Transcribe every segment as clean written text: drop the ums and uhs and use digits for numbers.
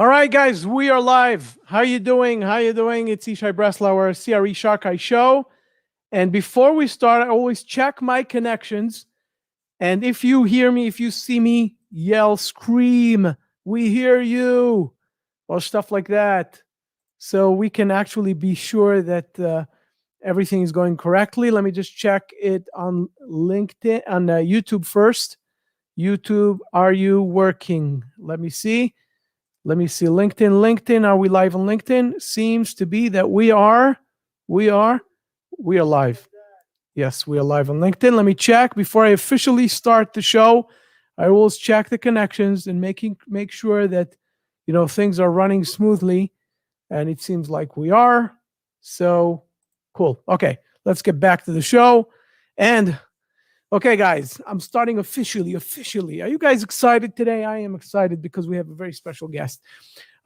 All right, guys, we are live. How you doing? How you doing? It's Ishai Breslauer, CRE SharkEye Show. And before we start, I always check my connections. And if you hear me, if you see me, yell, scream, we hear you, or stuff like that. So we can actually be sure that everything is going correctly. Let me just check it on LinkedIn, on YouTube first. YouTube, are you working? Let me see. LinkedIn, are we live on LinkedIn? Seems to be that we are live. Yes, we are live on LinkedIn. Let me check before I officially start the show. I always check the connections and make sure that things are running smoothly, and it seems like we are. So cool. Okay, let's get back to the show. And okay, guys, I'm starting officially. Are you guys excited today? I am excited because we have a very special guest.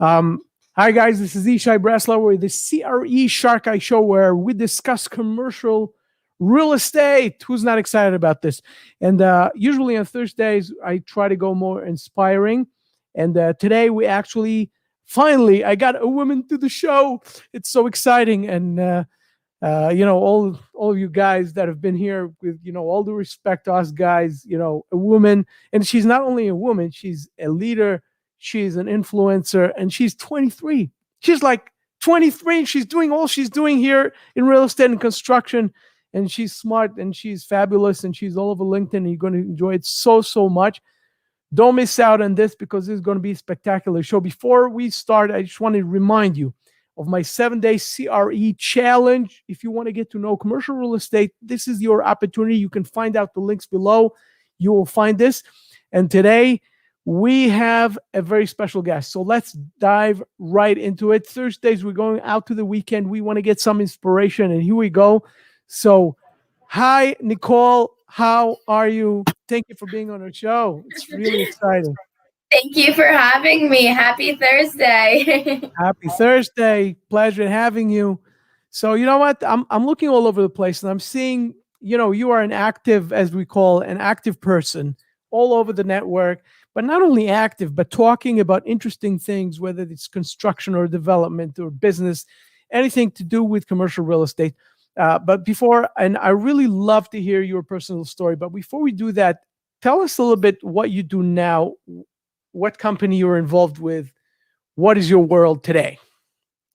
Hi, guys. This is Ishai Breslauer with the CRE SharkEye Show, where we discuss commercial real estate. Who's not excited about this? And usually on Thursdays, I try to go more inspiring. And today, we actually, finally, I got a woman to the show. It's so exciting. And all of you guys that have been here, with all due respect to us guys, a woman, and she's not only a woman, she's a leader, she's an influencer, and she's 23. She's like 23, and she's doing all she's doing here in real estate and construction, and she's smart and she's fabulous, and she's all over LinkedIn, and you're going to enjoy it so much. Don't miss out on this, because this is going to be a spectacular show. Before we start, I just want to remind you of my 7-day CRE challenge. If you want to get to know commercial real estate, this is your opportunity. You can find out the links below. You will find this. And today we have a very special guest. So let's dive right into it. Thursdays, we're going out to the weekend. We want to get some inspiration, and here we go. So hi, Nicole. How are you? Thank you for being on our show. It's really exciting. Thank you for having me. Happy Thursday. Happy Thursday. Pleasure having you. So you know what? I'm looking all over the place, and I'm seeing, you are an active, as we call, an active person all over the network, but not only active, but talking about interesting things, whether it's construction or development or business, anything to do with commercial real estate. And I really love to hear your personal story. But before we do that, tell us a little bit what you do now, what company you're involved with. What is your world today?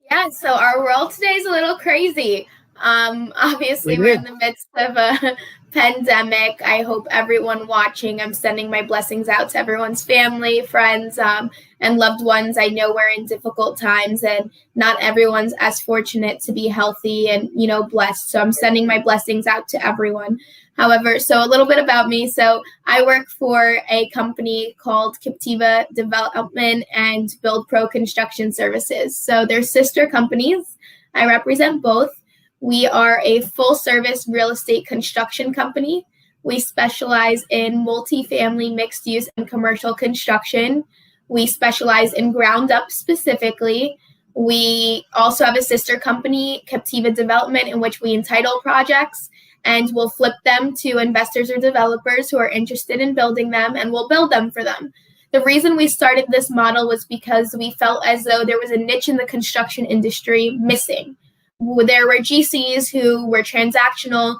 Yeah, so our world today is a little crazy. Obviously, we're in the midst of a pandemic. I hope everyone watching, I'm sending my blessings out to everyone's family, friends, and loved ones. I know we're in difficult times, and not everyone's as fortunate to be healthy and, blessed. So I'm sending my blessings out to everyone. However, so a little bit about me. So I work for a company called Captiva Development and BuildPro Construction Services. So they're sister companies. I represent both. We are a full-service real estate construction company. We specialize in multifamily, mixed-use, and commercial construction. We specialize in ground-up specifically. We also have a sister company, Captiva Development, in which we entitle projects, and we'll flip them to investors or developers who are interested in building them, and we'll build them for them. The reason we started this model was because we felt as though there was a niche in the construction industry missing. There were GCs who were transactional,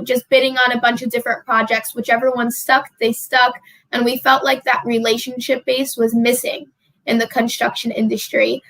just bidding on a bunch of different projects. Whichever one stuck, they stuck. And we felt like that relationship base was missing in the construction industry.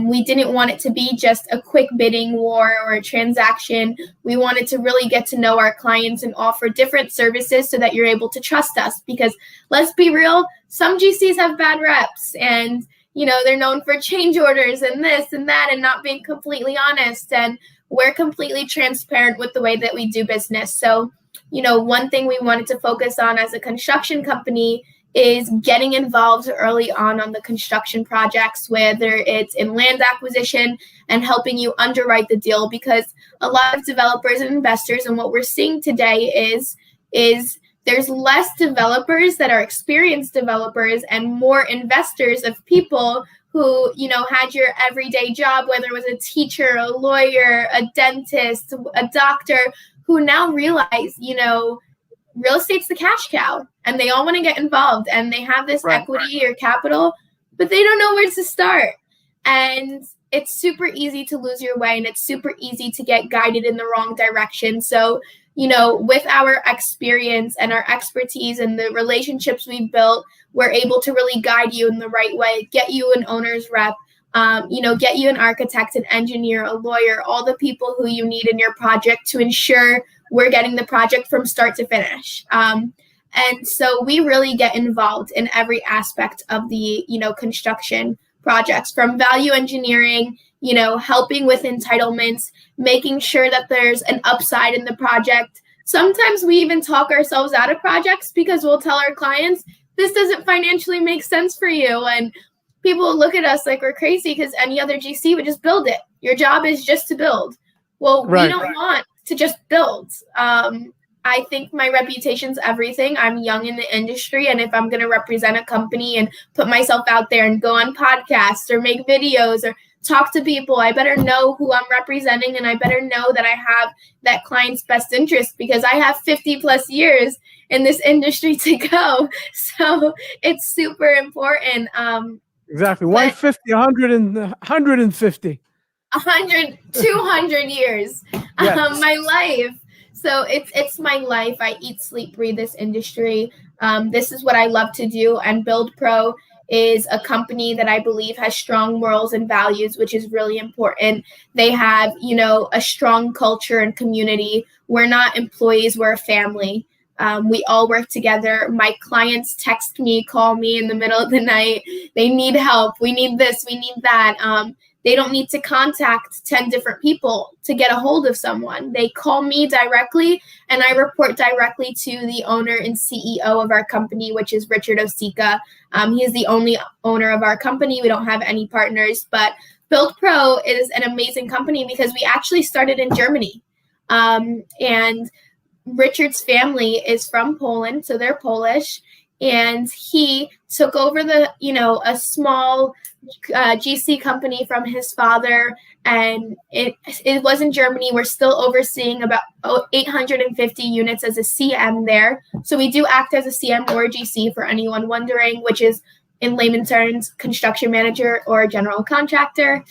We didn't want it to be just a quick bidding war or a transaction. We wanted to really get to know our clients and offer different services so that you're able to trust us. Because let's be real, some GCs have bad reps, and they're known for change orders and this and that and not being completely honest. And we're completely transparent with the way that we do business. So, one thing we wanted to focus on as a construction company is getting involved early on the construction projects, whether it's in land acquisition and helping you underwrite the deal, because a lot of developers and investors, and what we're seeing today is there's less developers that are experienced developers and more investors of people who, had your everyday job, whether it was a teacher, a lawyer, a dentist, a doctor, who now realize, real estate's the cash cow, and they all want to get involved, and they have this equity or capital but they don't know where to start. And it's super easy to lose your way, and it's super easy to get guided in the wrong direction. So, with our experience and our expertise and the relationships we've built, we're able to really guide you in the right way, get you an owner's rep, get you an architect, an engineer, a lawyer, all the people who you need in your project to ensure we're getting the project from start to finish. And so we really get involved in every aspect of the, construction projects, from value engineering, helping with entitlements, making sure that there's an upside in the project. Sometimes we even talk ourselves out of projects because we'll tell our clients, this doesn't financially make sense for you. And people look at us like we're crazy because any other GC would just build it. Your job is just to build. Well, we don't want to just build. I think my reputation's everything. I'm young in the industry, and if I'm going to represent a company and put myself out there and go on podcasts or make videos or talk to people, I better know who I'm representing, and I better know that I have that client's best interest, because I have 50 plus years in this industry to go. So it's super important. Exactly. Why 50, 100, and 150? 100, 200 years. Yes. My life. So it's my life. I eat, sleep, breathe this industry. This is what I love to do. And BuildPro is a company that I believe has strong morals and values, which is really important. They have, a strong culture and community. We're not employees, we're a family. We all work together. My clients text me, call me in the middle of the night. They need help. We need this, we need that. They don't need to contact 10 different people to get a hold of someone. They call me directly, and I report directly to the owner and CEO of our company, which is Richard Osica. He is the only owner of our company. We don't have any partners, but BuildPro is an amazing company because we actually started in Germany. And Richard's family is from Poland, so they're Polish. And he took over a small GC company from his father, and it was in Germany. We're still overseeing about 850 units as a CM there. So we do act as a CM or a GC for anyone wondering, which is in layman's terms, construction manager or general contractor.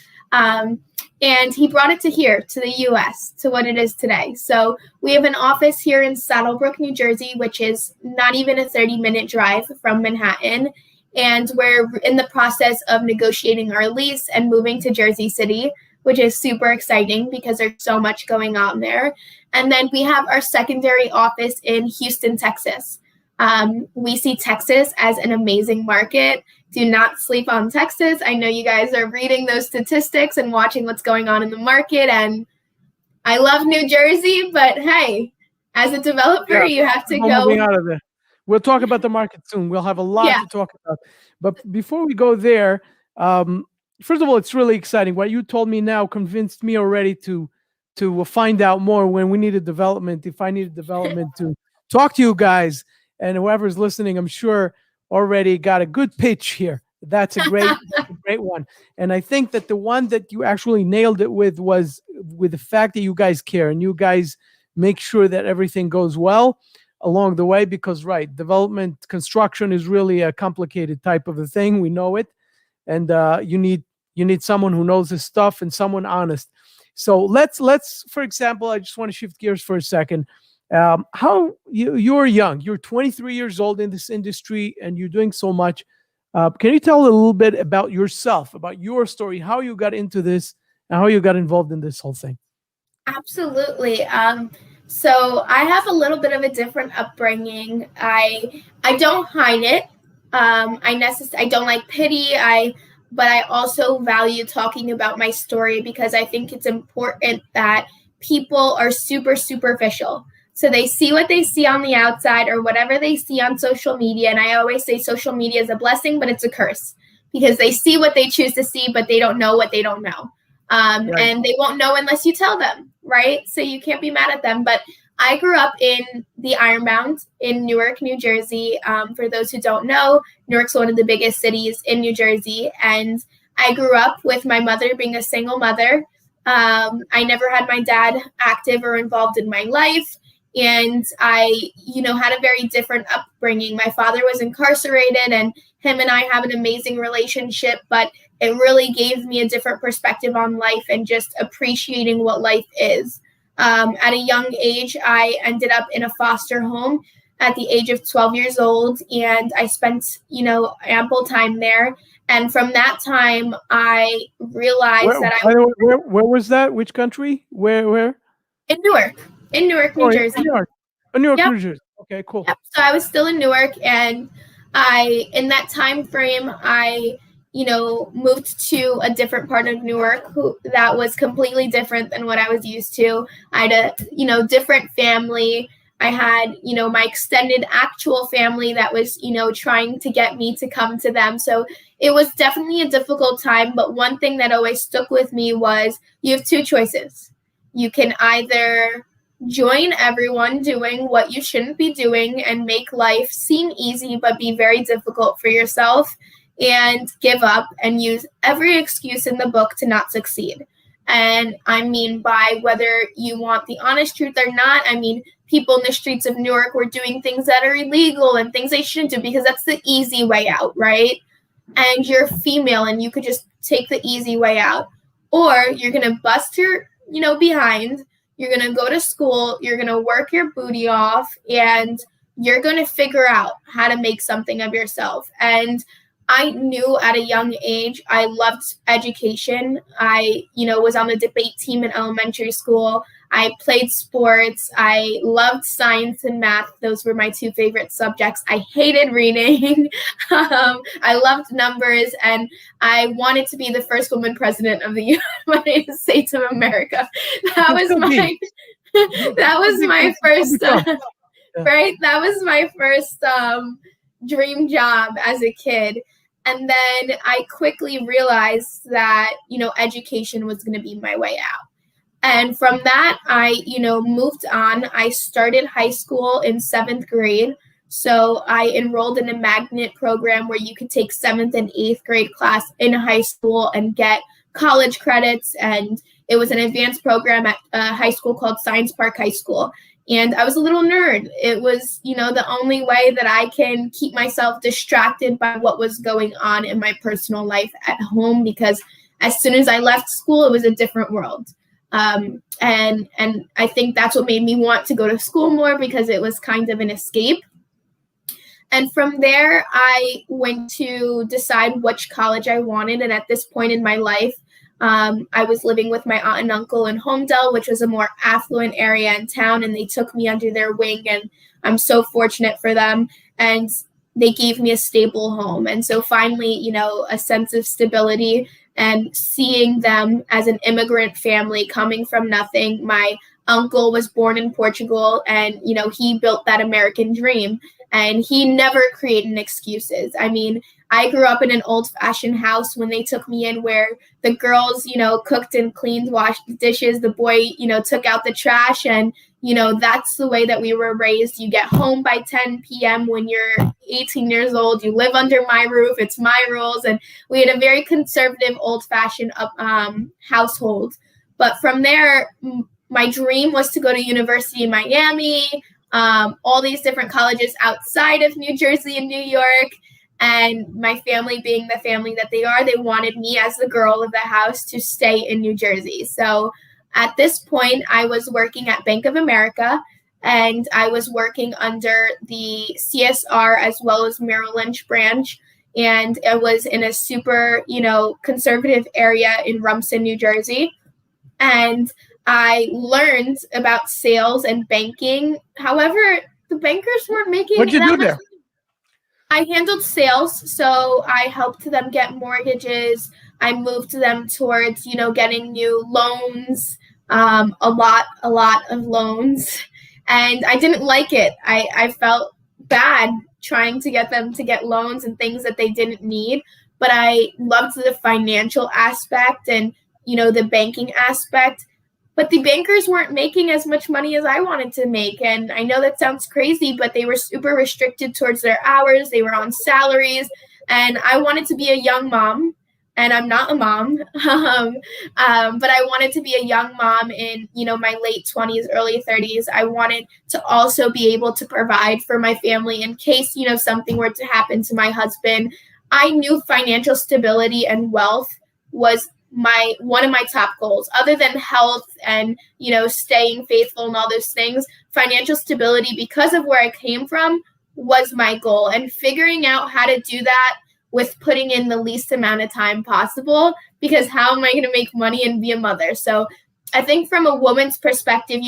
And he brought it to the US, to what it is today. So we have an office here in Saddlebrook, New Jersey, which is not even a 30-minute drive from Manhattan. And we're in the process of negotiating our lease and moving to Jersey City, which is super exciting because there's so much going on there. And then we have our secondary office in Houston, Texas. We see Texas as an amazing market. Do not sleep on Texas. I know you guys are reading those statistics and watching what's going on in the market. And I love New Jersey, but hey, as a developer, you have to go. Moving out of there. We'll talk about the market soon. We'll have a lot to talk about. But before we go there, first of all, it's really exciting. What you told me now convinced me already to find out more when we needed development. If I needed development, to talk to you guys, and whoever's listening, I'm sure already got a good pitch here. That's a great one. And I think that the one that you actually nailed it with was with the fact that you guys care and you guys make sure that everything goes well along the way, because development construction is really a complicated type of a thing. We know it. And you need someone who knows his stuff and someone honest. So let's for example, I just want to shift gears for a second. How you're young, you're 23 years old in this industry and you're doing so much. Can you tell a little bit about yourself, about your story, how you got into this and how you got involved in this whole thing? Absolutely. So I have a little bit of a different upbringing. I don't hide it. I don't like pity. But I also value talking about my story because I think it's important that people are super superficial. So they see what they see on the outside or whatever they see on social media. And I always say social media is a blessing, but it's a curse because they see what they choose to see, but they don't know what they don't know. And they won't know unless you tell them, right? So you can't be mad at them. But I grew up in the Ironbound in Newark, New Jersey. For those who don't know, Newark's one of the biggest cities in New Jersey. And I grew up with my mother being a single mother. I never had my dad active or involved in my life. And I, had a very different upbringing. My father was incarcerated, and him and I have an amazing relationship, but it really gave me a different perspective on life and just appreciating what life is. At a young age, I ended up in a foster home at the age of 12 years old, and I spent, ample time there. And from that time, I realized where was that? Which country? Where? In Newark, New Jersey. Newark, Yep. New Jersey. Okay, cool. Yep. So I was still in Newark, and in that time frame, I moved to a different part of Newark that was completely different than what I was used to. I had a, different family. I had, my extended actual family that was, trying to get me to come to them. So it was definitely a difficult time. But one thing that always stuck with me was you have two choices. You can either join everyone doing what you shouldn't be doing and make life seem easy, but be very difficult for yourself, and give up and use every excuse in the book to not succeed. And I mean by whether you want the honest truth or not, I mean, people in the streets of Newark were doing things that are illegal and things they shouldn't do because that's the easy way out, right? And you're female and you could just take the easy way out. Or you're going to bust your, behind, you're going to go to school, you're going to work your booty off, and you're going to figure out how to make something of yourself. And I knew at a young age I loved education. I, was on the debate team in elementary school. I played sports. I loved science and math. Those were my two favorite subjects. I hated reading. I loved numbers, and I wanted to be the first woman president of the United States of America. That was my first, right? That was my first dream job as a kid. And then I quickly realized that, education was going to be my way out. And from that, I, moved on. I started high school in 7th grade. So I enrolled in a magnet program where you could take 7th and 8th grade class in high school and get college credits. And it was an advanced program at a high school called Science Park High School. And I was a little nerd. It was, the only way that I can keep myself distracted by what was going on in my personal life at home, because as soon as I left school, it was a different world. And I think that's what made me want to go to school more, because it was kind of an escape. And from there, I went to decide which college I wanted. And at this point in my life, I was living with my aunt and uncle in Homedale, which was a more affluent area in town, and they took me under their wing, and I'm so fortunate for them. And they gave me a stable home. And so finally, a sense of stability, and seeing them as an immigrant family coming from nothing. My uncle was born in Portugal, and, he built that American dream, and he never created excuses. I mean, I grew up in an old-fashioned house when they took me in, where the girls, cooked and cleaned, washed the dishes. The boy, took out the trash. And, that's the way that we were raised. You get home by 10 p.m. when you're 18 years old. You live under my roof. It's my rules. And we had a very conservative, old-fashioned household. But from there, my dream was to go to University of Miami, all these different colleges outside of New Jersey and New York. And my family, being the family that they are, they wanted me as the girl of the house to stay in New Jersey. So at this point, I was working at Bank of America, and I was working under the CSR as well as Merrill Lynch branch. And it was in a super, conservative area in Rumson, New Jersey. And I learned about sales and banking. However, the bankers weren't making What'd you that do much. there? I handled sales, so I helped them get mortgages. I moved them towards, getting new loans, a lot of loans, and I didn't like it. I felt bad trying to get them to get loans and things that they didn't need, but I loved the financial aspect and, the banking aspect. But the bankers weren't making as much money as I wanted to make. And I know that sounds crazy, but they were super restricted towards their hours. They were on salaries. And I wanted to be a young mom. and I'm not a mom, but I wanted to be a young mom in, my late 20s, early 30s. I wanted to also be able to provide for my family in case, something were to happen to my husband. I knew financial stability and wealth was one of my top goals, other than health and, staying faithful and all those things. Financial stability, because of where I came from, was my goal, and figuring out how to do that with putting in the least amount of time possible, because how am I going to make money and be a mother? So I think from a woman's perspective,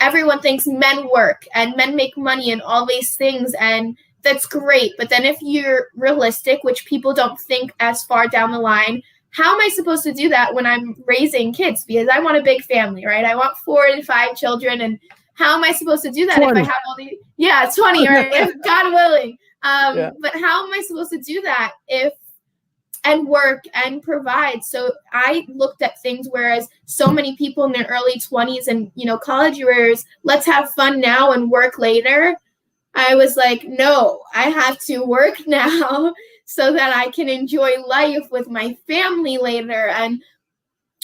everyone thinks men work and men make money and all these things, and that's great. But then if you're realistic, which people don't think as far down the line, how am I supposed to do that when I'm raising kids? Because I want a big family, right? I want 4 to 5 children, and how am I supposed to do that 20. if I have all these? Yeah, 20, right? If God willing. But how am I supposed to do that and work and provide? So I looked at things, whereas so many people in their early 20s and, college years, let's have fun now and work later. I was like, no, I have to work now so that I can enjoy life with my family later. And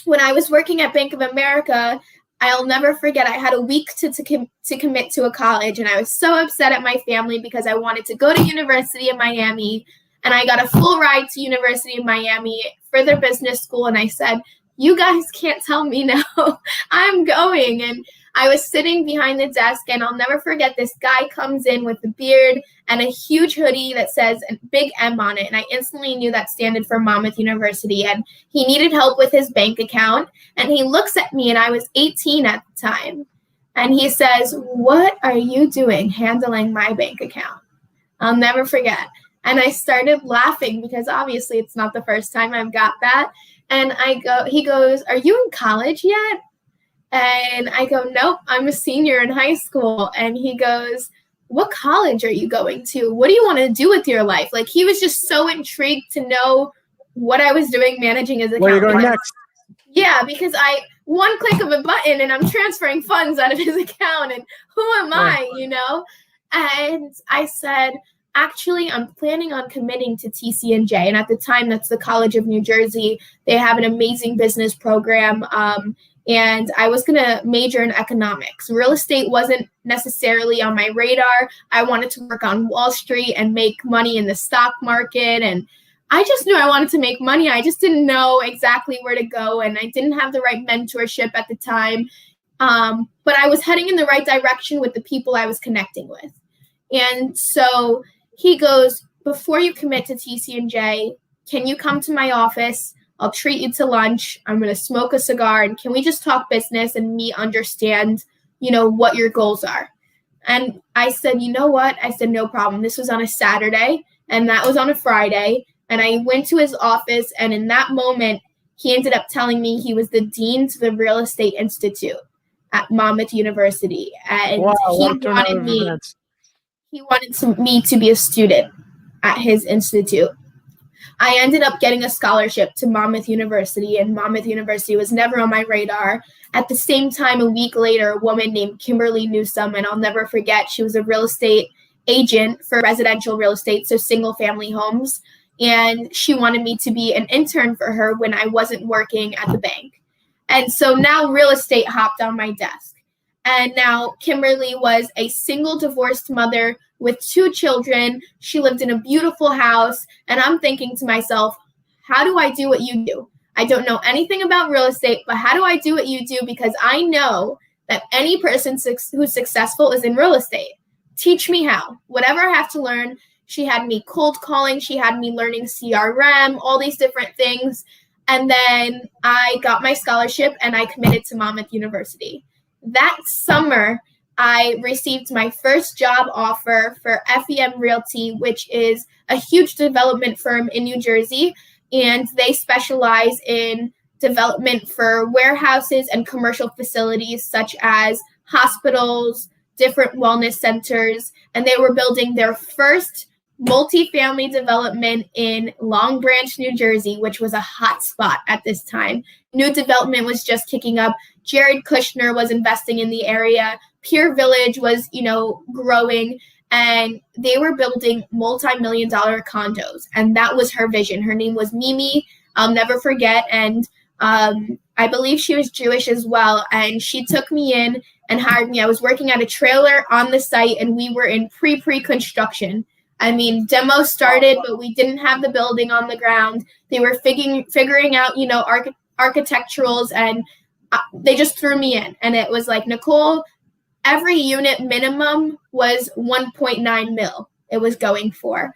when I was working at Bank of America, I'll never forget, I had a week to commit to a college, and I was so upset at my family because I wanted to go to University of Miami, and I got a full ride to University of Miami for their business school, and I said, you guys can't tell me no, I'm going. And I was sitting behind the desk, and I'll never forget, this guy comes in with a beard and a huge hoodie that says a big M on it. And I instantly knew that stood for Monmouth University. And he needed help with his bank account. And he looks at me, and I was 18 at the time. And he says, what are you doing handling my bank account? I'll never forget. And I started laughing because obviously it's not the first time I've got that. And he goes, are you in college yet? And I go, nope, I'm a senior in high school. And he goes, what college are you going to? What do you want to do with your life? Like, he was just so intrigued to know what I was doing managing his account. Where are you going next? Yeah, because one click of a button and I'm transferring funds out of his account. And who am I, And I said, actually, I'm planning on committing to TCNJ. And at the time, that's the College of New Jersey. They have an amazing business program. And I was going to major in economics. Real estate wasn't necessarily on my radar. I wanted to work on Wall Street and make money in the stock market. And I just knew I wanted to make money. I just didn't know exactly where to go. And I didn't have the right mentorship at the time. But I was heading in the right direction with the people I was connecting with. And so he goes, before you commit to TCNJ, can you come to my office? I'll treat you to lunch. I'm going to smoke a cigar, and can we just talk business and me understand, what your goals are? And I said, you know what? I said, no problem. This was on a Saturday, and that was on a Friday. And I went to his office, and in that moment, he ended up telling me he was the dean to the Real Estate Institute at Monmouth University. And wow, he wanted me to be a student at his institute. I ended up getting a scholarship to Monmouth University, and Monmouth University was never on my radar. At the same time, a week later, a woman named Kimberly Newsome, and I'll never forget, she was a real estate agent for residential real estate, so single family homes, and she wanted me to be an intern for her when I wasn't working at the bank. And so now real estate hopped on my desk. And now Kimberly was a single divorced mother with 2 children. She lived in a beautiful house. And I'm thinking to myself, how do I do what you do? I don't know anything about real estate, but how do I do what you do? Because I know that any person who's successful is in real estate. Teach me how. Whatever I have to learn. She had me cold calling. She had me learning CRM, all these different things. And then I got my scholarship and I committed to Monmouth University. That summer, I received my first job offer for FEM Realty, which is a huge development firm in New Jersey, and they specialize in development for warehouses and commercial facilities such as hospitals, different wellness centers, and they were building their first multifamily development in Long Branch, New Jersey, which was a hot spot at this time. New development was just kicking up. Jared Kushner was investing in the area. Pier Village was, growing, and they were building multi-million-dollar condos. And that was her vision. Her name was Mimi. I'll never forget. And I believe she was Jewish as well. And she took me in and hired me. I was working at a trailer on the site, and we were in pre-construction. I mean, demo started, but we didn't have the building on the ground. They were figuring out, you know, architecturals, and they just threw me in. And it was like, Nicole, every unit minimum was 1.9 mil it was going for.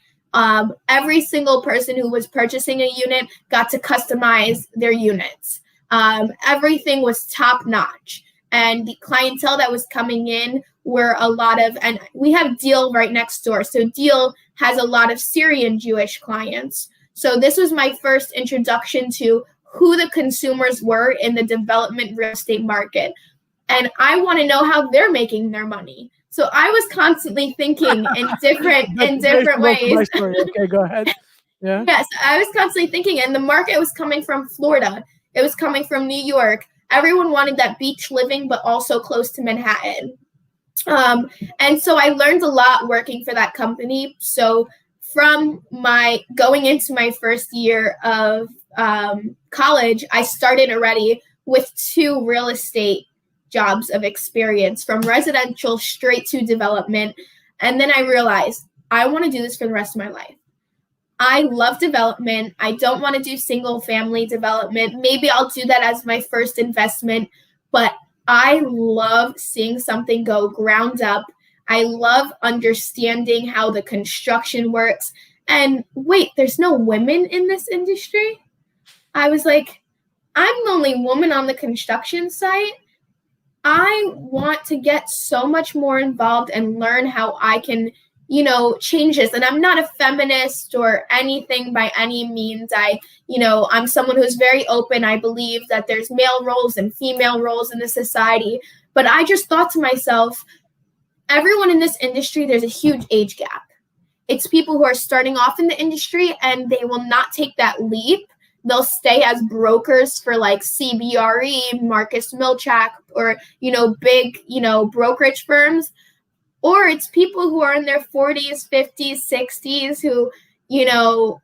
Every single person who was purchasing a unit got to customize their units. Everything was top notch. And the clientele that was coming in were a lot of, and we have Deal right next door. So Deal has a lot of Syrian Jewish clients. So this was my first introduction to who the consumers were in the development real estate market. And I want to know how they're making their money. So I was constantly thinking in different ways. Okay, go ahead. Yeah. Yes, I was constantly thinking, and the market was coming from Florida. It was coming from New York. Everyone wanted that beach living, but also close to Manhattan. And so I learned a lot working for that company. So from my going into my first year of college, I started already with 2 real estate jobs of experience, from residential straight to development. And then I realized I want to do this for the rest of my life. I love development. I don't want to do single family development. Maybe I'll do that as my first investment, but I love seeing something go ground up. I love understanding how the construction works. And wait, there's no women in this industry? I was like, I'm the only woman on the construction site. I want to get so much more involved and learn how I can, you know, change this. And I'm not a feminist or anything by any means. I'm someone who's very open. I believe that there's male roles and female roles in the society. But I just thought to myself, everyone in this industry, there's a huge age gap. It's people who are starting off in the industry and they will not take that leap. They'll stay as brokers for like CBRE, Marcus Milchak, or, you know, big, you know, brokerage firms. Or it's people who are in their 40s, 50s, 60s who, you know,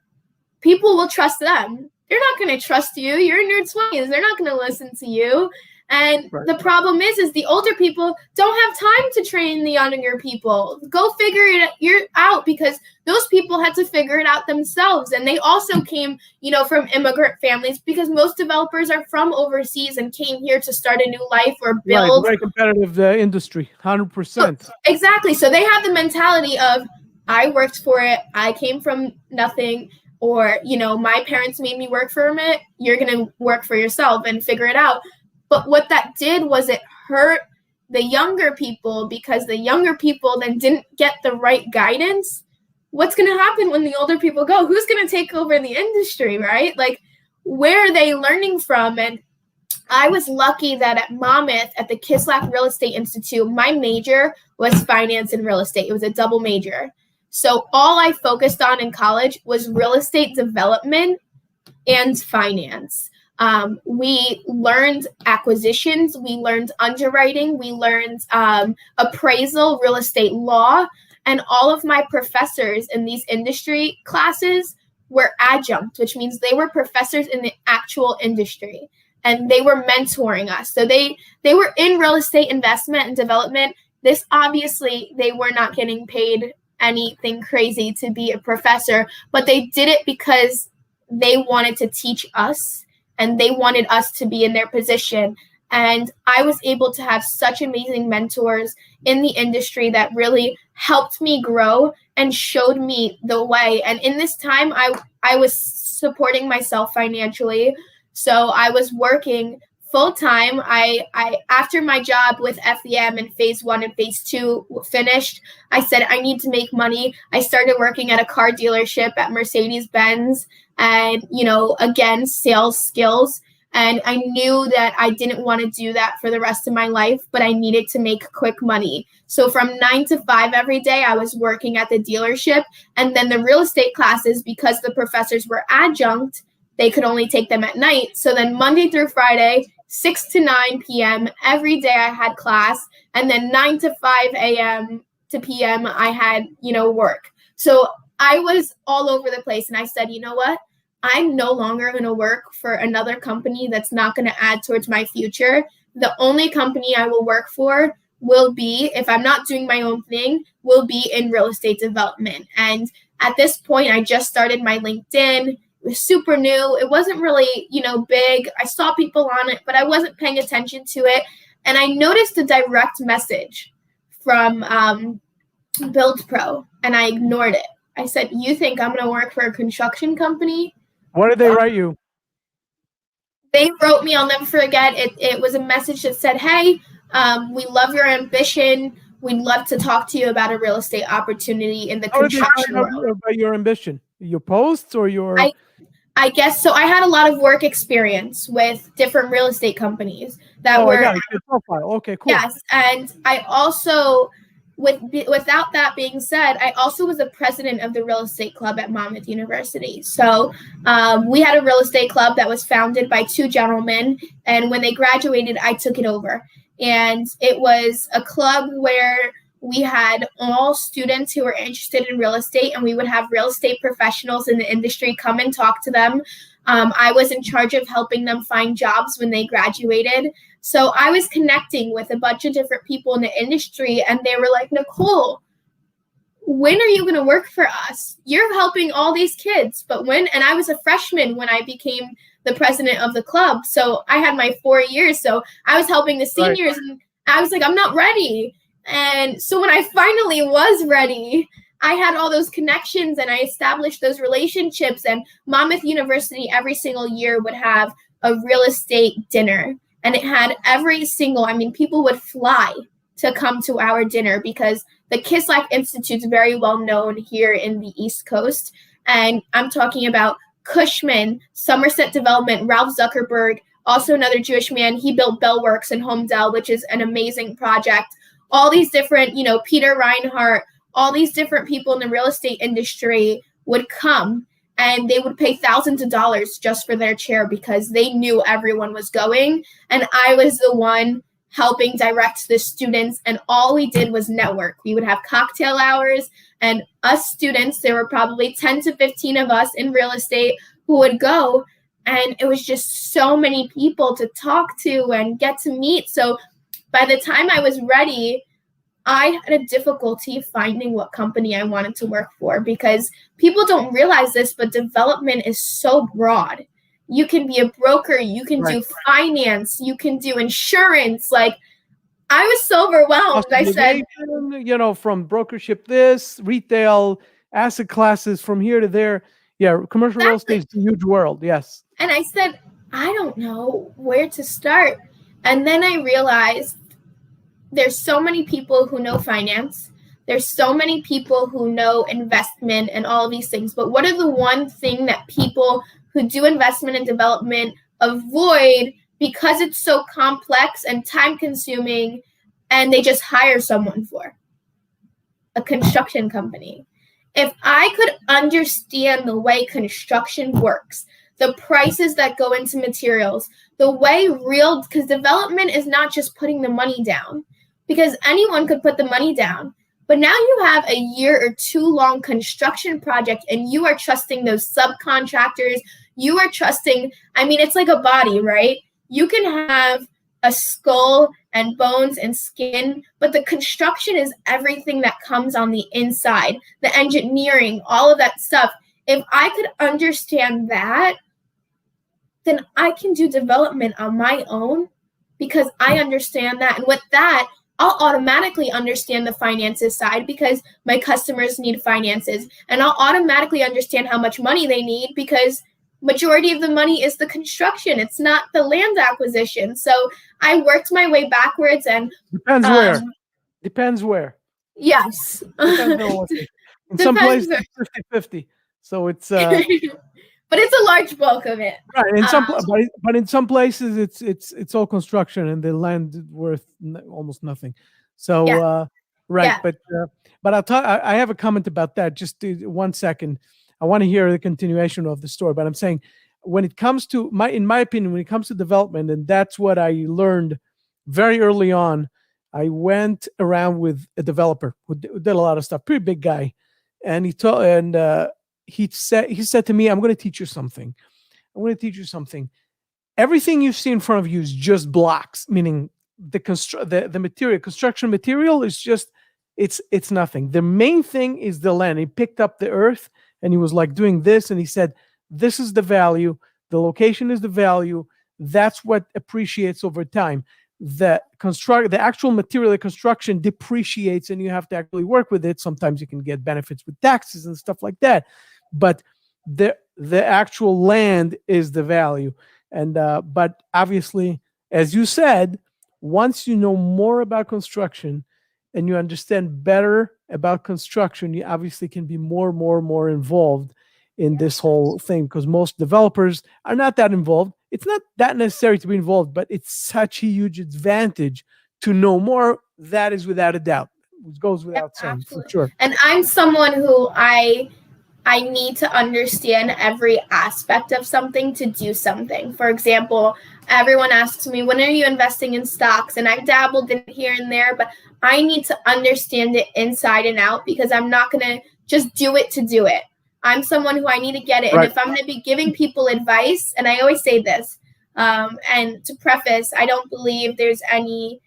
people will trust them. They're not going to trust you. You're in your 20s. They're not going to listen to you. And the problem is the older people don't have time to train the younger people. Go figure it out, because those people had to figure it out themselves. And they also came, you know, from immigrant families, because most developers are from overseas and came here to start a new life or build. Very competitive industry, 100%. Exactly. So they have the mentality of, I worked for it. I came from nothing. Or, you know, my parents made me work for it. You're going to work for yourself and figure it out. But what that did was it hurt the younger people, because the younger people then didn't get the right guidance. What's going to happen when the older people go? Who's going to take over the industry, right? Like, where are they learning from? And I was lucky that at Monmouth, at the Kislak Real Estate Institute, my major was finance and real estate. It was a double major. So all I focused on in college was real estate development and finance. We learned acquisitions, we learned underwriting, we learned appraisal, real estate law, and all of my professors in these industry classes were adjunct, which means they were professors in the actual industry, and they were mentoring us. So they were in real estate investment and development. This obviously, they were not getting paid anything crazy to be a professor, but they did it because they wanted to teach us. And they wanted us to be in their position. And I was able to have such amazing mentors in the industry that really helped me grow and showed me the way. And in this time, I was supporting myself financially. So I was working full time. I after my job with FEM and phase 1 and phase 2 finished, I said, I need to make money. I started working at a car dealership at Mercedes-Benz. And, you know, again, sales skills. And I knew that I didn't want to do that for the rest of my life, but I needed to make quick money. So from 9 to 5 every day, I was working at the dealership. And then the real estate classes, because the professors were adjunct, they could only take them at night. So then Monday through Friday, 6 to 9 p.m., every day I had class. And then 9 to 5 a.m. to p.m., I had, you know, work. So I was all over the place, and I said, you know what? I'm no longer going to work for another company that's not going to add towards my future. The only company I will work for will be, if I'm not doing my own thing, will be in real estate development. And at this point, I just started my LinkedIn. It was super new. It wasn't really, big. I saw people on it, but I wasn't paying attention to it. And I noticed a direct message from BuildPro, and I ignored it. I said, "You think I'm going to work for a construction company?" What did they write you? They wrote me, I'll never forget. It was a message that said, "Hey, we love your ambition. We'd love to talk to you about a real estate opportunity in the construction world." About your ambition? Your posts or your... I guess so. I had a lot of work experience with different real estate companies that were... I got it. Your profile. Okay, cool. Yes, and I also... Without that being said, I also was the president of the real estate club at Monmouth University. So we had a real estate club that was founded by two gentlemen, and when they graduated, I took it over. And it was a club where we had all students who were interested in real estate, and we would have real estate professionals in the industry come and talk to them. I was in charge of helping them find jobs when they graduated. So I was connecting with a bunch of different people in the industry, and they were like, "Nicole, when are you going to work for us? You're helping all these kids, but when?" And I was a freshman when I became the president of the club. So I had my 4 years. So I was helping the seniors, and I was like, "I'm not ready." And so when I finally was ready, I had all those connections and I established those relationships. And Monmouth University every single year would have a real estate dinner. And it had people would fly to come to our dinner because the Kislak Institute is very well known here in the East Coast. And I'm talking about Cushman, Somerset Development, Ralph Zuckerberg, also another Jewish man. He built Bellworks in Homedale, which is an amazing project. All these different, Peter Reinhardt, all these different people in the real estate industry would come, and they would pay thousands of dollars just for their chair because they knew everyone was going. And I was the one helping direct the students, and all we did was network. We would have cocktail hours, and us students, there were probably 10 to 15 of us in real estate who would go, and it was just so many people to talk to and get to meet. So by the time I was ready, I had a difficulty finding what company I wanted to work for because people don't realize this, but development is so broad. You can be a broker, you can do finance, you can do insurance. Like, I was so overwhelmed. I said, from brokership, retail, asset classes from here to there. Yeah, commercial real estate is a huge world. Yes. And I said, I don't know where to start. And then I realized there's so many people who know finance. There's so many people who know investment and all of these things. But what are the one thing that people who do investment and development avoid because it's so complex and time consuming and they just hire someone for? A construction company. If I could understand the way construction works, the prices that go into materials, the way because development is not just putting the money down, because anyone could put the money down. But now you have a year or two long construction project and you are trusting those subcontractors. You are trusting, it's like a body, right? You can have a skull and bones and skin, but the construction is everything that comes on the inside, the engineering, all of that stuff. If I could understand that, then I can do development on my own because I understand that. And with that, I'll automatically understand the finances side because my customers need finances. And I'll automatically understand how much money they need because majority of the money is the construction. It's not the land acquisition. So I worked my way backwards and... Depends where. Yes. Depends on what. In some places, it's 50-50. So it's... But it's a large bulk of it. Right. But in some places, it's all construction and the land is worth almost nothing. So, right. Yeah. But I have a comment about that. Just 1 second. I want to hear the continuation of the story. But I'm saying when it comes to, in my opinion, when it comes to development, and that's what I learned very early on, I went around with a developer who did a lot of stuff, pretty big guy. And he told, he said to me, I'm going to teach you something. I'm going to teach you something. Everything you see in front of you is just blocks, meaning the material, construction material is just, it's nothing. The main thing is the land. He picked up the earth and he was like doing this. And he said, this is the value. The location is the value. That's what appreciates over time. The actual material, the construction depreciates and you have to actually work with it. Sometimes you can get benefits with taxes and stuff like that. But the actual land is the value. And but obviously, as you said, once you know more about construction and you understand better about construction, you obviously can be more involved in this whole thing, because most developers are not that involved. It's not that necessary to be involved, but it's such a huge advantage to know more. That is without a doubt. It goes without saying, absolutely. For sure. And I'm someone who I need to understand every aspect of something to do something. For example, everyone asks me, when are you investing in stocks? And I've dabbled in here and there, but I need to understand it inside and out, because I'm not going to just do it to do it. I'm someone who I need to get it. Right. And if I'm going to be giving people advice, and I always say this, and to preface, I don't believe there's any,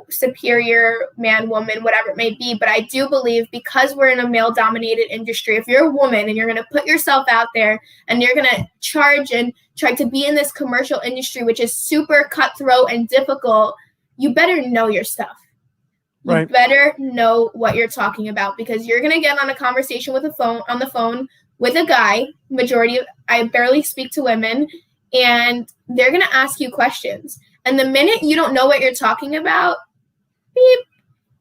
superior man, woman, whatever it may be. But I do believe, because we're in a male dominated industry, if you're a woman and you're going to put yourself out there and you're going to charge and try to be in this commercial industry, which is super cutthroat and difficult, you better know your stuff. You better know what you're talking about, because you're going to get on a conversation on the phone with a guy. I barely speak to women, and they're going to ask you questions. And the minute you don't know what you're talking about, beep,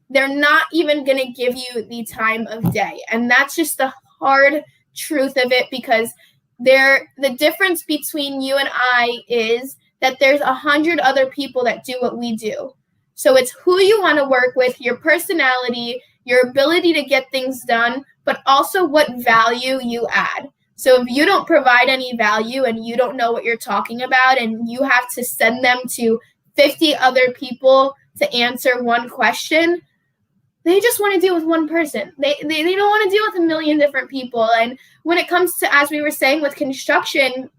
they're not even going to give you the time of day. And that's just the hard truth of it, because the difference between you and I is that there's 100 other people that do what we do. So it's who you want to work with, your personality, your ability to get things done, but also what value you add. So if you don't provide any value and you don't know what you're talking about, and you have to send them to 50 other people to answer one question, they just want to deal with one person. They don't want to deal with a million different people. And when it comes to, as we were saying with construction,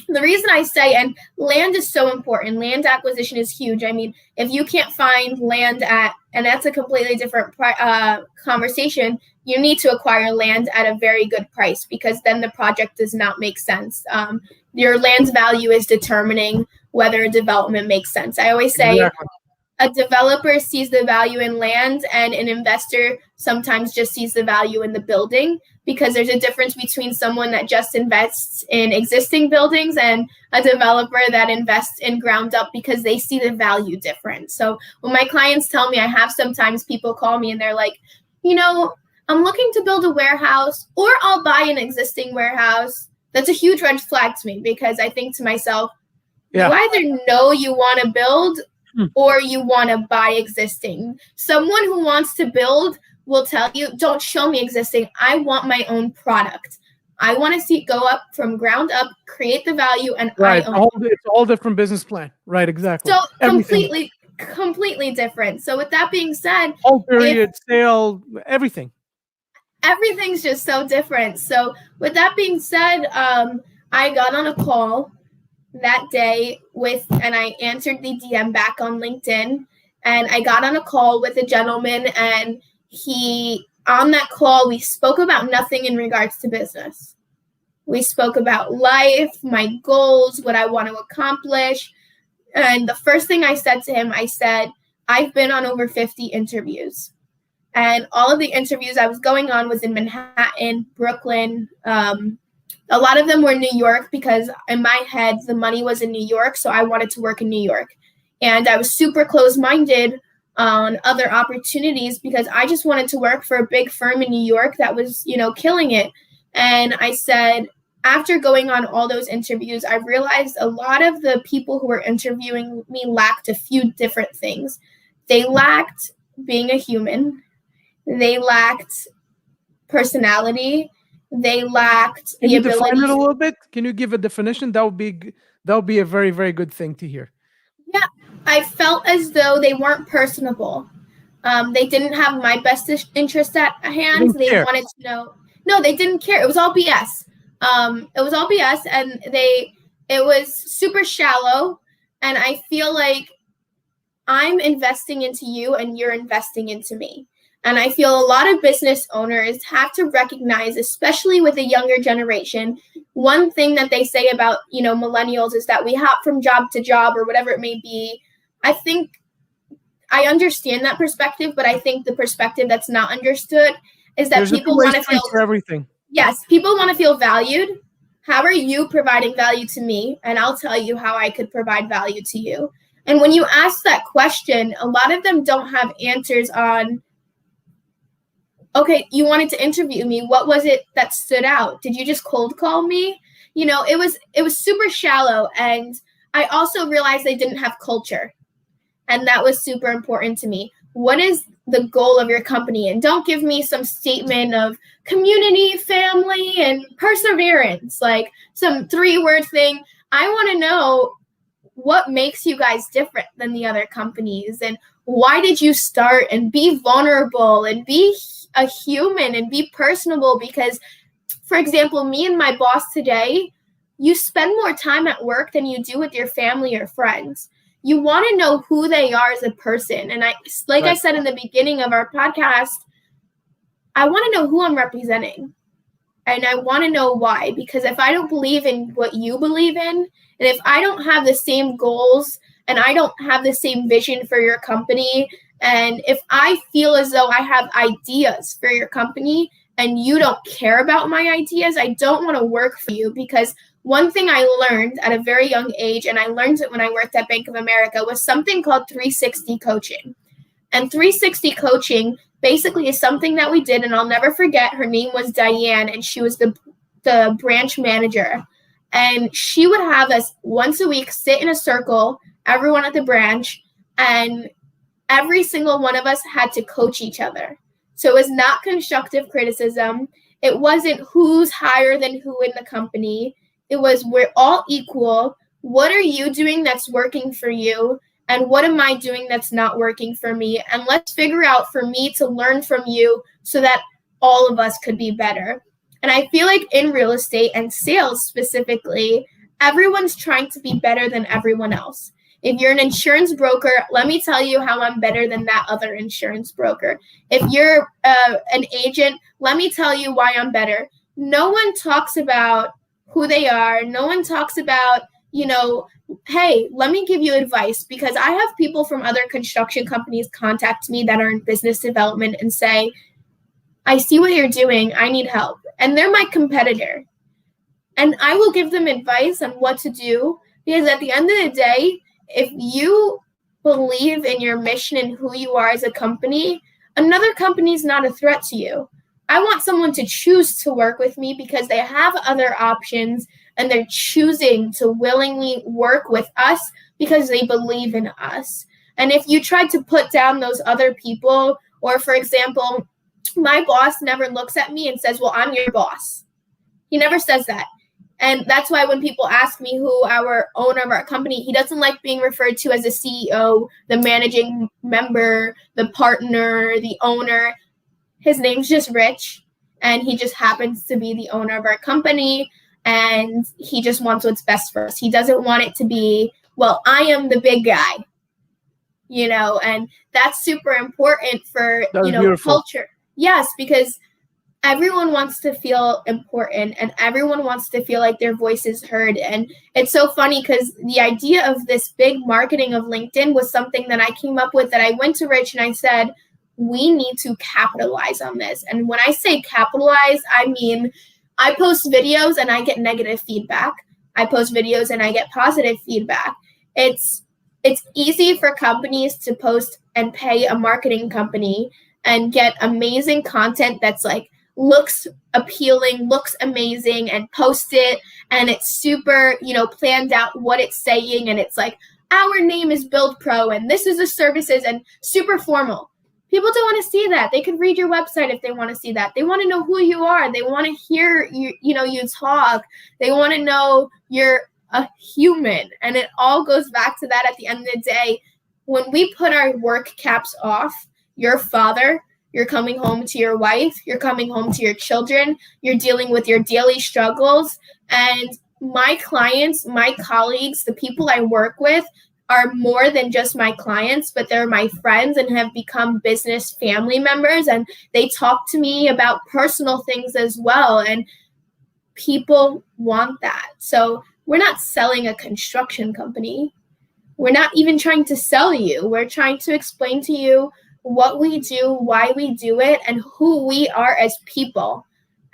the reason I say, and land is so important, land acquisition is huge. I mean, if you can't find land and that's a completely different conversation, you need to acquire land at a very good price, because then the project does not make sense. Your land's value is determining whether a development makes sense. I always say, a developer sees the value in land, and an investor sometimes just sees the value in the building, because there's a difference between someone that just invests in existing buildings and a developer that invests in ground up, because they see the value difference. So when my clients tell me, I have sometimes people call me and they're like, I'm looking to build a warehouse, or I'll buy an existing warehouse. That's a huge red flag to me, because I think to myself, you either know you want to build or you want to buy existing. Someone who wants to build will tell you, don't show me existing. I want my own product. I want to see it go up from ground up, create the value, and I own it. It's a whole different business plan. Right, exactly. So completely different. So with that being said, whole period, sale, everything. Everything's just so different. So with that being said, I got on a call that day and I answered the DM back on LinkedIn, and I got on a call with a gentleman, and on that call, we spoke about nothing in regards to business. We spoke about life, my goals, what I want to accomplish. And the first thing I said to him, I said, I've been on over 50 interviews. And all of the interviews I was going on was in Manhattan, Brooklyn. A lot of them were in New York, because in my head, the money was in New York. So I wanted to work in New York. And I was super close-minded on other opportunities, because I just wanted to work for a big firm in New York that was, killing it. And I said, after going on all those interviews, I realized a lot of the people who were interviewing me lacked a few different things. They lacked being a human. They lacked personality. They lacked the ability. Can you define it a little bit? Can you give a definition? That would be a very, very good thing to hear. Yeah, I felt as though they weren't personable. They didn't have my best interest at hand. They wanted to know. No, they didn't care. It was all BS. It was all BS, and it was super shallow. And I feel like I'm investing into you and you're investing into me. And I feel a lot of business owners have to recognize, especially with the younger generation, one thing that they say about, millennials is that we hop from job to job or whatever it may be. I think I understand that perspective, but I think the perspective that's not understood is that people want to feel for everything. Yes, people want to feel valued. How are you providing value to me? And I'll tell you how I could provide value to you. And when you ask that question, a lot of them don't have answers on, okay, you wanted to interview me. What was it that stood out? Did you just cold call me? It was super shallow. And I also realized they didn't have culture. And that was super important to me. What is the goal of your company? And don't give me some statement of community, family, and perseverance, like some 3-word thing. I want to know what makes you guys different than the other companies, and why did you start, and be vulnerable and be a human and be personable. Because, for example, me and my boss today, you spend more time at work than you do with your family or friends. You want to know who they are as a person. And I said in the beginning of our podcast, I want to know who I'm representing. And I want to know why. Because if I don't believe in what you believe in, and if I don't have the same goals, and I don't have the same vision for your company, and if I feel as though I have ideas for your company and you don't care about my ideas, I don't want to work for you. Because one thing I learned at a very young age, and I learned it when I worked at Bank of America, was something called 360 coaching. And 360 coaching basically is something that we did, and I'll never forget, her name was Diane, and she was the branch manager. And she would have us once a week sit in a circle, everyone at the branch, and every single one of us had to coach each other. So it was not constructive criticism. It wasn't who's higher than who in the company. It was, we're all equal. What are you doing that's working for you? And what am I doing that's not working for me? And let's figure out for me to learn from you so that all of us could be better. And I feel like in real estate and sales specifically, everyone's trying to be better than everyone else. If you're an insurance broker, let me tell you how I'm better than that other insurance broker. If you're an agent, let me tell you why I'm better. No one talks about who they are. No one talks about, hey, let me give you advice, because I have people from other construction companies contact me that are in business development and say, I see what you're doing. I need help. And they're my competitor. And I will give them advice on what to do, because at the end of the day, if you believe in your mission and who you are as a company, another company is not a threat to you. I want someone to choose to work with me because they have other options and they're choosing to willingly work with us because they believe in us. And if you try to put down those other people, or for example, my boss never looks at me and says, well, I'm your boss. He never says that. And that's why when people ask me who our owner of our company, he doesn't like being referred to as the CEO, the managing member, the partner, the owner. His name's just Rich, and he just happens to be the owner of our company, and he just wants what's best for us. He doesn't want it to be, well, I am the big guy, and that's super important for, beautiful. culture. Yes, because everyone wants to feel important and everyone wants to feel like their voice is heard. And it's so funny because the idea of this big marketing of LinkedIn was something that I came up with, that I went to Rich and I said, we need to capitalize on this. And when I say capitalize, I mean, I post videos and I get negative feedback. I post videos and I get positive feedback. It's easy for companies to post and pay a marketing company and get amazing content that's like, looks appealing, looks amazing, and post it, and it's super, planned out what it's saying, and it's like, our name is BuildPro, and this is the services, and super formal. People don't want to see that. They could read your website if they want to see that. They want to know who you are. They want to hear you talk. They want to know you're a human, and it all goes back to that at the end of the day. When we put our work caps off, your father you're coming home to your wife, you're coming home to your children, you're dealing with your daily struggles. And my clients, my colleagues, the people I work with are more than just my clients, but they're my friends and have become business family members. And they talk to me about personal things as well. And people want that. So we're not selling a construction company. We're not even trying to sell you. We're trying to explain to you what we do, why we do it, and who we are as people.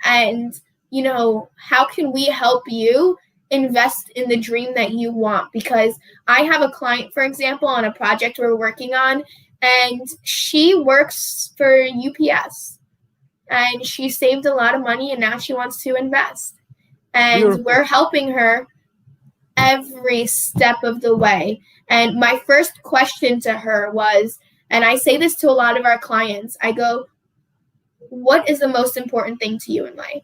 And, you know, how can we help you invest in the dream that you want? Because I have a client, for example, on a project we're working on, and she works for UPS. And she saved a lot of money, and now she wants to invest. And Beautiful. We're helping her every step of the way. And my first question to her was, and I say this to a lot of our clients, I go, what is the most important thing to you in life?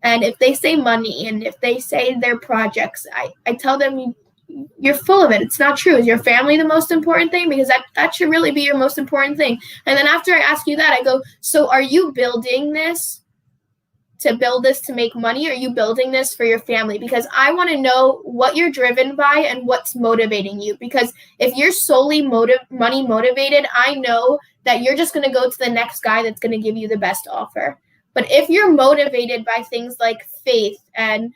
And if they say money, and if they say their projects, I tell them, you're full of it. It's not true. Is your family the most important thing? Because that should really be your most important thing. And then after I ask you that, I go, so are you building this to make money? Or are you building this for your family? Because I want to know what you're driven by and what's motivating you. Because if you're solely money motivated, I know that you're just going to go to the next guy that's going to give you the best offer. But if you're motivated by things like faith and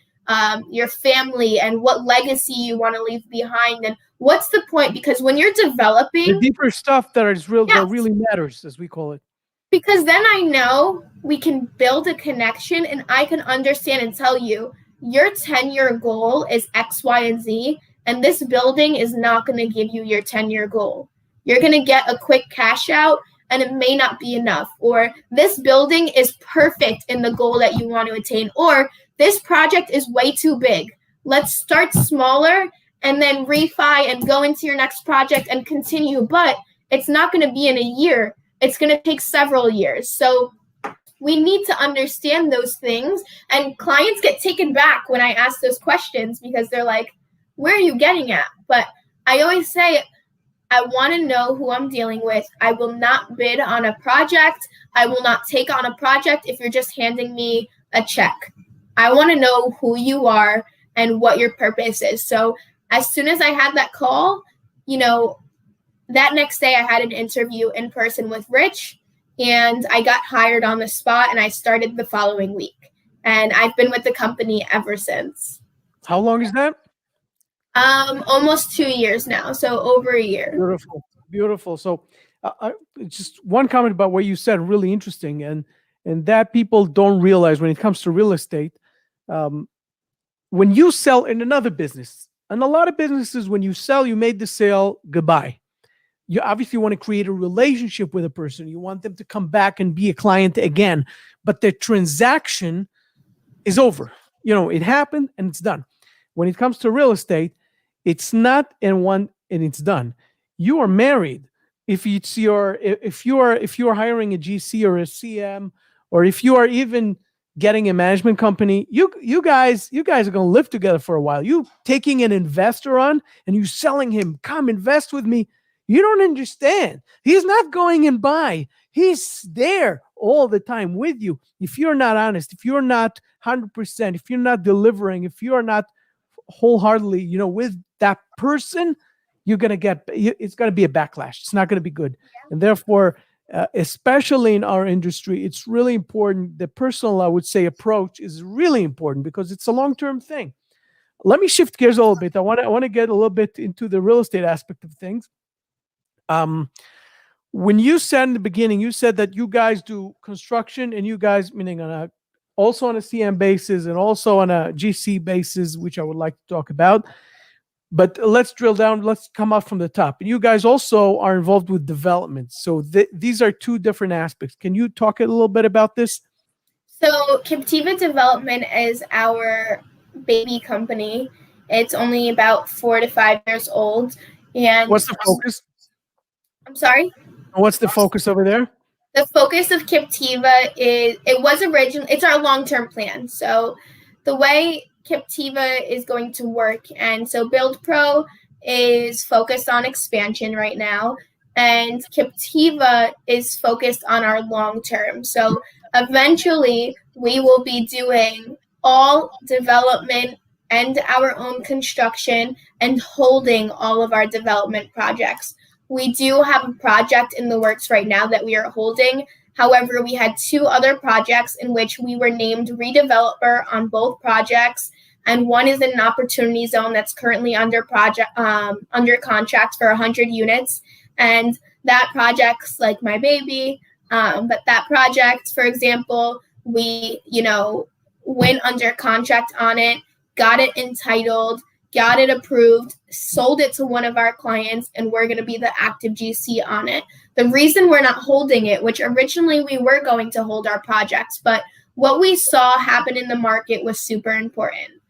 your family and what legacy you want to leave behind, then what's the point? Because when you're developing the deeper stuff that is real, yes, that really matters, as we call it. Because then I know we can build a connection, and I can understand and tell you your 10-year goal is X, Y, and Z, and this building is not going to give you your 10-year goal. You're going to get a quick cash out, and it may not be enough. Or this building is perfect in the goal that you want to attain. Or this project is way too big. Let's start smaller and then refi and go into your next project and continue. But it's not going to be in a year. It's going to take several years. So we need to understand those things. And clients get taken back when I ask those questions because they're like, where are you getting at? But I always say, I want to know who I'm dealing with. I will not bid on a project. I will not take on a project if you're just handing me a check. I want to know who you are and what your purpose is. So as soon as I had that call, you know, that next day I had an interview in person with Rich, and I got hired on the spot, and I started the following week. And I've been with the company ever since. How long is that? Almost 2 years now, so over a year. Beautiful, beautiful. So just one comment about what you said, really interesting, and that people don't realize when it comes to real estate. When you sell in another business, and a lot of businesses, when you sell, you made the sale, goodbye. You obviously want to create a relationship with a person. You want them to come back and be a client again, but the transaction is over. You know, it happened and it's done. When it comes to real estate, it's not in one and it's done. You are married. If you are hiring a GC or a CM, or if you are even getting a management company, you guys are going to live together for a while. You taking an investor on and you selling him, come invest with me. You don't understand. He's not going and buy. He's there all the time with you. If you're not honest, if you're not 100%, if you're not delivering, if you're not wholeheartedly, you know, with that person, you're going to get, it's going to be a backlash. It's not going to be good. And therefore, especially in our industry, it's really important. The personal, I would say, approach is really important because it's a long-term thing. Let me shift gears a little bit. I want to get a little bit into the real estate aspect of things. When you said in the beginning, you said that you guys do construction, and you guys, meaning also on a CM basis and also on a GC basis, which I would like to talk about. But let's drill down. Let's come up from the top. And you guys also are involved with development. So these are two different aspects. Can you talk a little bit about this? So Captiva Development is our baby company. It's only about 4 to 5 years old. And what's the focus? I'm sorry? What's the focus over there? The focus of Captiva it's our long-term plan. So the way Captiva is going to work, and so BuildPro is focused on expansion right now. and Captiva is focused on our long term. So eventually we will be doing all development and our own construction and holding all of our development projects. We do have a project in the works right now that we are holding. However, we had 2 other projects in which we were named redeveloper on both projects, and one is in an opportunity zone that's currently under contract for 100 units. And that project's like my baby. But that project, for example, we, went under contract on it, got it entitled, got it approved, sold it to one of our clients, and we're going to be the active GC on it. The reason we're not holding it, which originally we were going to hold our projects, but what we saw happen in the market was super important.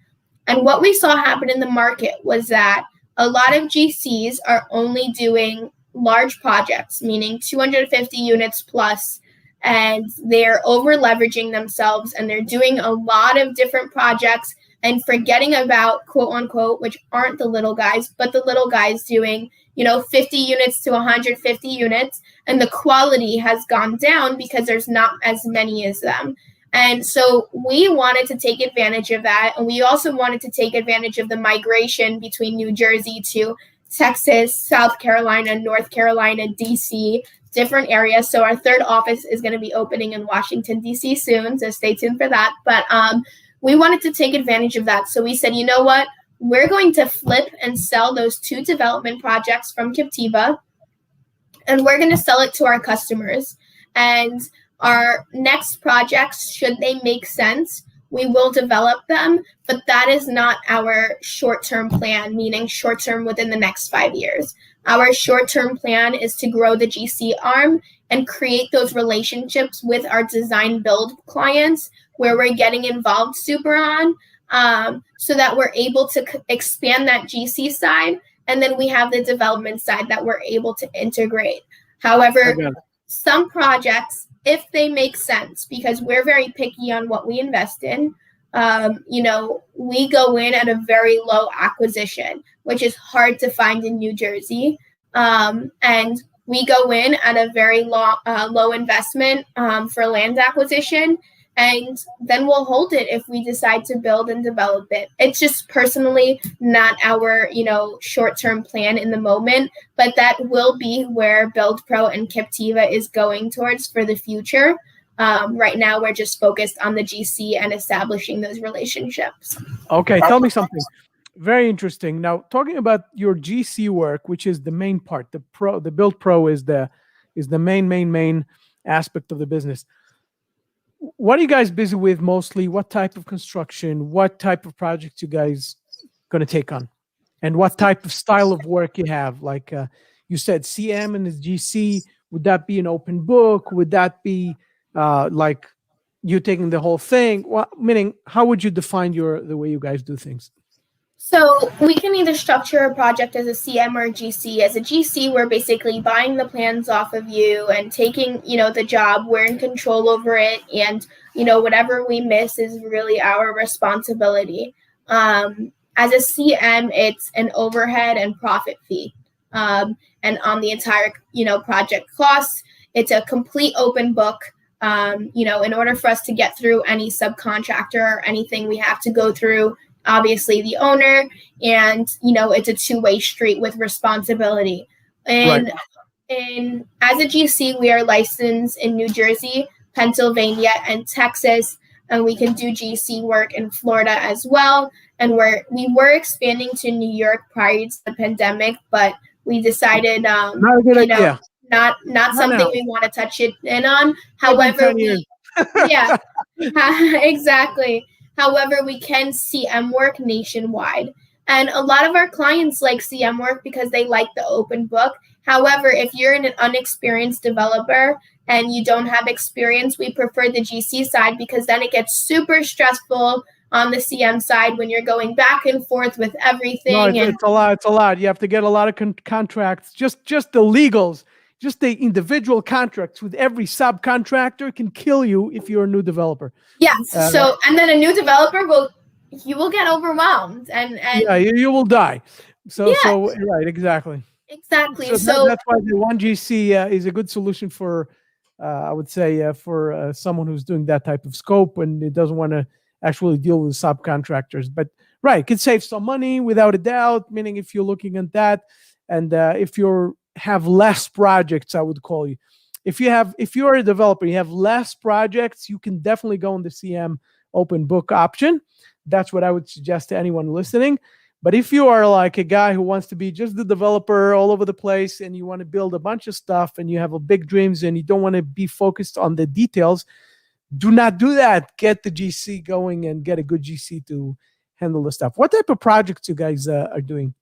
And what we saw happen in the market was that a lot of GCs are only doing large projects, meaning 250 units plus, and they're over leveraging themselves, and they're doing a lot of different projects and forgetting about, quote unquote, which aren't the little guys, but the little guys doing, 50 units to 150 units, and the quality has gone down because there's not as many as them. And so we wanted to take advantage of that, and we also wanted to take advantage of the migration between New Jersey to Texas, South Carolina, North Carolina, DC, different areas. So our 3rd office is going to be opening in Washington, DC soon, so stay tuned for that. But we wanted to take advantage of that. So we said, you know what? We're going to flip and sell those 2 development projects from Captiva, and we're going to sell it to our customers. And our next projects, should they make sense, we will develop them, but that is not our short-term plan, meaning short-term within the next 5 years. Our short-term plan is to grow the GC arm and create those relationships with our design build clients where we're getting involved super on, so that we're able to expand that GC side, and then we have the development side that we're able to integrate. However, some projects, if they make sense, because we're very picky on what we invest in, we go in at a very low acquisition, which is hard to find in New Jersey. And we go in at a very low investment for land acquisition, and then we'll hold it if we decide to build and develop it. It's just personally not our, short-term plan in the moment, but that will be where BuildPro and Captiva is going towards for the future. Right now, we're just focused on the GC and establishing those relationships. Okay, tell me something. Very interesting. Now, talking about your GC work, which is the main part, the BuildPro is the main aspect of the business. What are you guys busy with mostly? What type of construction? What type of projects you guys going to take on? And what type of style of work you have? Like you said, CM and the GC, would that be an open book? Would that be like you taking the whole thing? Meaning, how would you define the way you guys do things? So we can either structure a project as a CM or a GC. As a GC, we're basically buying the plans off of you and taking, the job. We're in control over it. And, whatever we miss is really our responsibility. As a CM, it's an overhead and profit fee. And on the entire, project costs, it's a complete open book. In order for us to get through any subcontractor or anything, we have to go through obviously the owner, and it's a 2-way street with responsibility. And as a GC, we are licensed in New Jersey, Pennsylvania, and Texas, and we can do GC work in Florida as well. And we were expanding to New York prior to the pandemic, but we decided not a good idea. Not something we want to touch it in on. However, exactly. However, we can CM work nationwide. And a lot of our clients like CM work because they like the open book. However, if you're an unexperienced developer and you don't have experience, we prefer the GC side because then it gets super stressful on the CM side when you're going back and forth with everything. No, it's a lot. You have to get a lot of contracts. Just the legals. Just the individual contracts with every subcontractor can kill you if you're a new developer. Yes. And then a new developer will get overwhelmed and you will die. So right, exactly. Exactly. That's why the one GC is a good solution for, I would say, for someone who's doing that type of scope and it doesn't want to actually deal with subcontractors. But right, could save some money without a doubt. Meaning, if you're looking at that, and if you have less projects, I would call you. If you're a developer, you have less projects, you can definitely go on the CM open book option. That's what I would suggest to anyone listening. But if you are like a guy who wants to be just the developer all over the place and you want to build a bunch of stuff and you have a big dreams and you don't want to be focused on the details, do not do that. Get the GC going and get a good GC to handle the stuff. What type of projects you guys are doing?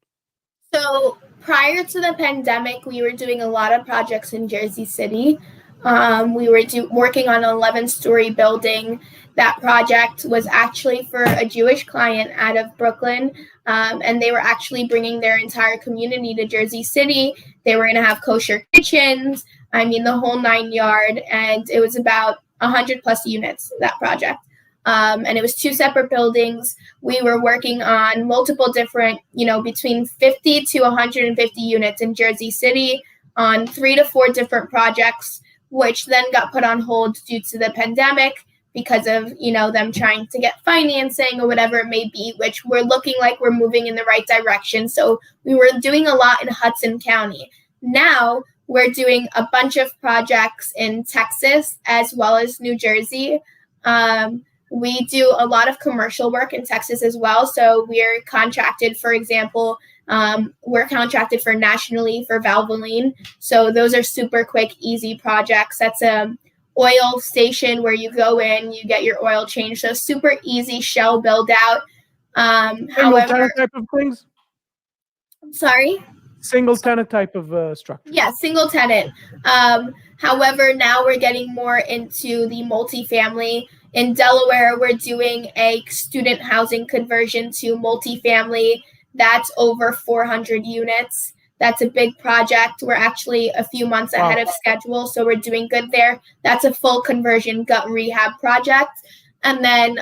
So prior to the pandemic, we were doing a lot of projects in Jersey City. We were working on an 11-story building. That project was actually for a Jewish client out of Brooklyn, and they were actually bringing their entire community to Jersey City. They were going to have kosher kitchens, the whole 9 yards, and it was about 100 plus units, that project. And it was 2 separate buildings. We were working on multiple different, between 50 to 150 units in Jersey City on 3 to 4 different projects, which then got put on hold due to the pandemic because of, them trying to get financing or whatever it may be, which we're looking like we're moving in the right direction. So we were doing a lot in Hudson County. Now we're doing a bunch of projects in Texas as well as New Jersey. We do a lot of commercial work in Texas as well. So we're contracted, for example, we're contracted for nationally for Valvoline. So those are super quick, easy projects. That's a oil station where you go in, you get your oil changed. So super easy shell build out. Single tenant type of things? Sorry? Single tenant type of structure. Yeah, single tenant. However, now we're getting more into the multifamily. In Delaware, we're doing a student housing conversion to multifamily. That's over 400 units. That's a big project. We're actually a few months ahead of schedule, so we're doing good there. That's a full conversion gut rehab project. And then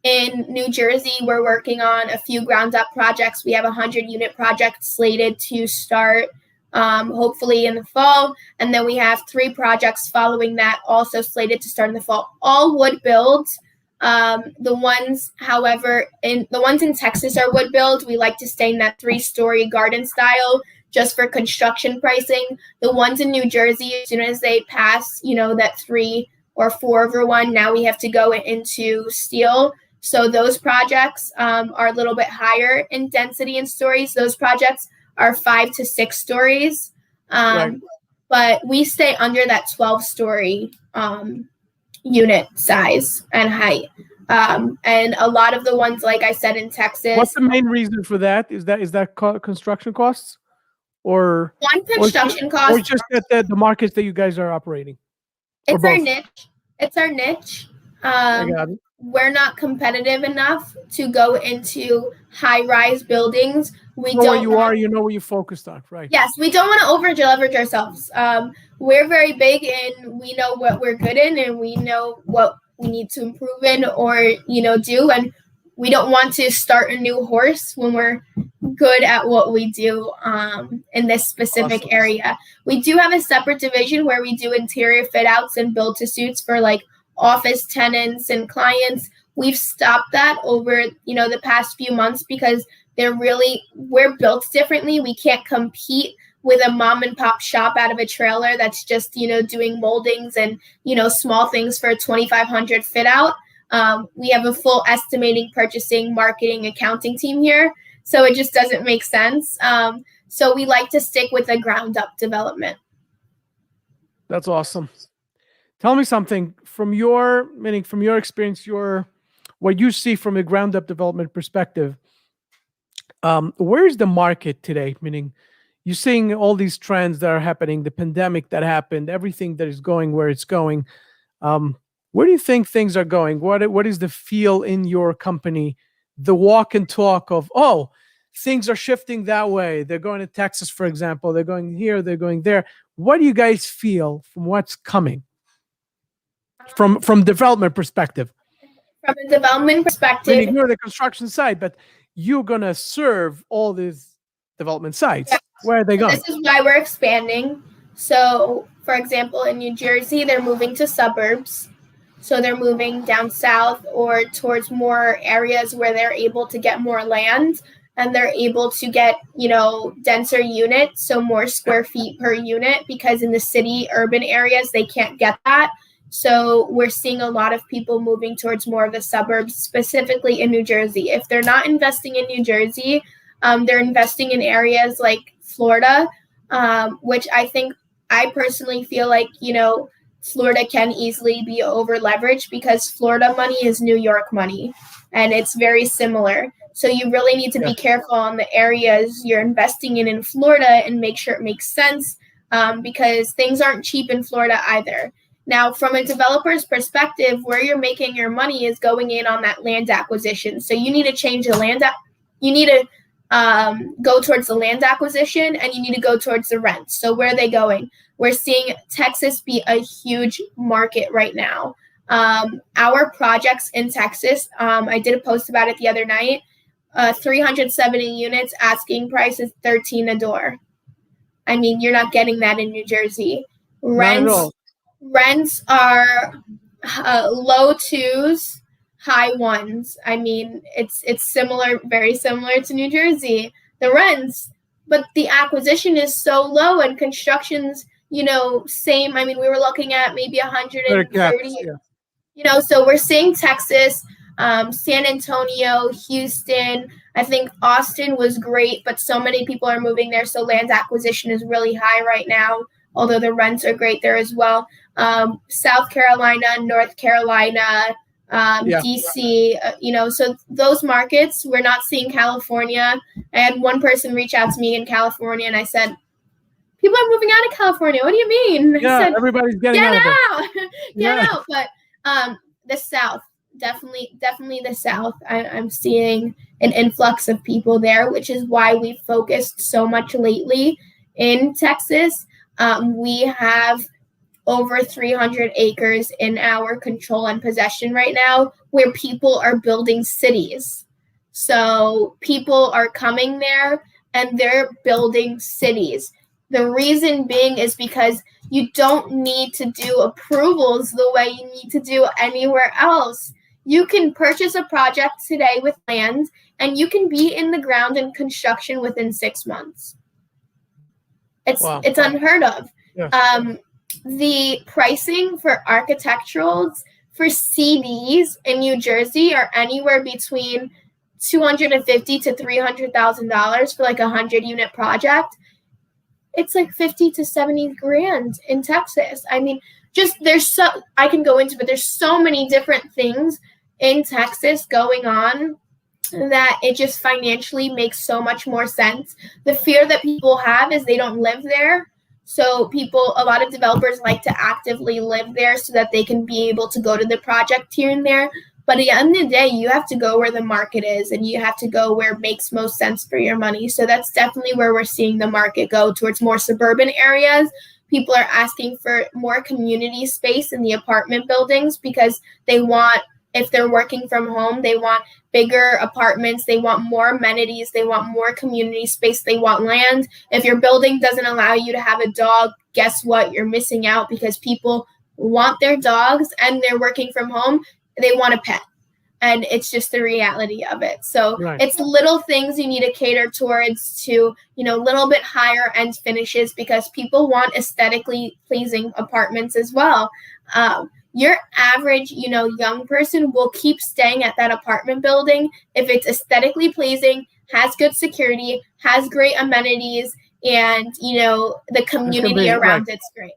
in New Jersey, we're working on a few ground up projects. We have a 100-unit project slated to start hopefully in the fall. And then we have 3 projects following that also slated to start in the fall. All wood builds. The ones, however, the ones in Texas are wood build. We like to stay in that 3-story garden style just for construction pricing. The ones in New Jersey, as soon as they pass, that 3 or 4 over one, now we have to go into steel. So those projects are a little bit higher in density and stories. Those projects are 5 to 6 stories. Right. But we stay under that 12-story unit size and height. And a lot of the ones, like I said, in Texas. What's the main reason for that? Is that construction costs? Or construction cost. Or just at the markets that you guys are operating? It's our niche. It's our niche. I got it. We're not competitive enough to go into high-rise buildings. We don't. Where you are, you know what you're focused on, right? Yes, we don't want to over-leverage ourselves. We're very big, and we know what we're good in, and we know what we need to improve in or do, and we don't want to start a new horse when we're good at what we do in this specific area. We do have a separate division where we do interior fit-outs and build-to-suits for like office tenants and clients. We've stopped that over the past few months because we're built differently. We can't compete with a mom and pop shop out of a trailer that's just doing moldings and small things for a 2,500 fit out. We have a full estimating, purchasing, marketing, accounting team here, so it just doesn't make sense. So we like to stick with a ground up development. That's awesome. Tell me something from your experience, what you see from a ground up development perspective. Where is the market today? Meaning, you're seeing all these trends that are happening, the pandemic that happened, everything that is going where it's going. Where do you think things are going? What is the feel in your company? The walk and talk of, things are shifting that way. They're going to Texas, for example. They're going here. They're going there. What do you guys feel from what's coming? From development perspective. From a development perspective, ignore the construction side, but you're gonna serve all these development sites. Where are they going? This is why we're expanding. So, for example, in New Jersey, they're moving to suburbs. So they're moving down south or towards more areas where they're able to get more land and they're able to get, denser units, so more square feet per unit, because in the city, urban areas, they can't get that. So we're seeing a lot of people moving towards more of the suburbs, specifically in New Jersey. If they're not investing in New Jersey, they're investing in areas like Florida, which I personally feel like, Florida can easily be over leveraged because Florida money is New York money and it's very similar. So you really need to be careful on the areas you're investing in Florida and make sure it makes sense, because things aren't cheap in Florida either. Now, from a developer's perspective, where you're making your money is going in on that land acquisition. So you need to change the land. You need to go towards the land acquisition and you need to go towards the rent. So where are they going? We're seeing Texas be a huge market right now. Our projects in Texas, I did a post about it the other night, 370 units, asking price is $13 a door. I mean, you're not getting that in New Jersey. Rents are low twos, high ones. I mean, it's similar, very similar to New Jersey, the rents, but the acquisition is so low and construction's, same. I mean, we were looking at maybe 130, so we're seeing Texas, San Antonio, Houston. I think Austin was great, but so many people are moving there. So land acquisition is really high right now, although the rents are great there as well. South Carolina, North Carolina, DC, so those markets, we're not seeing California. I had one person reach out to me in California and I said, people are moving out of California. What do you mean? Yeah, I said, everybody's getting out. Get out. But the South, definitely the South. I'm seeing an influx of people there, which is why we focused so much lately in Texas. We have over 300 acres in our control and possession right now where people are building cities. So people are coming there and they're building cities. The reason being is because you don't need to do approvals the way you need to do anywhere else. You can purchase a project today with land and you can be in the ground in construction within 6 months. It's unheard of. Yeah. The pricing for architecturals for CDs in New Jersey are anywhere between $250,000 to $300,000 for like a 100-unit project. It's like 50 to 70 grand in Texas. I mean, I can go into, but there's so many different things in Texas going on that it just financially makes so much more sense. The fear that people have is they don't live there. So a lot of developers like to actively live there so that they can be able to go to the project here and there. But at the end of the day, you have to go where the market is and you have to go where it makes most sense for your money. So that's definitely where we're seeing the market go, towards more suburban areas. People are asking for more community space in the apartment buildings because they want, if they're working from home, they want bigger apartments, they want more amenities, they want more community space, they want land. If your building doesn't allow you to have a dog, guess what? You're missing out because people want their dogs and they're working from home. They want a pet. And it's just the reality of it. So It's little things you need to cater towards to, little bit higher end finishes because people want aesthetically pleasing apartments as well. Your average, young person will keep staying at that apartment building if it's aesthetically pleasing, has good security, has great amenities, and, the community around it's great.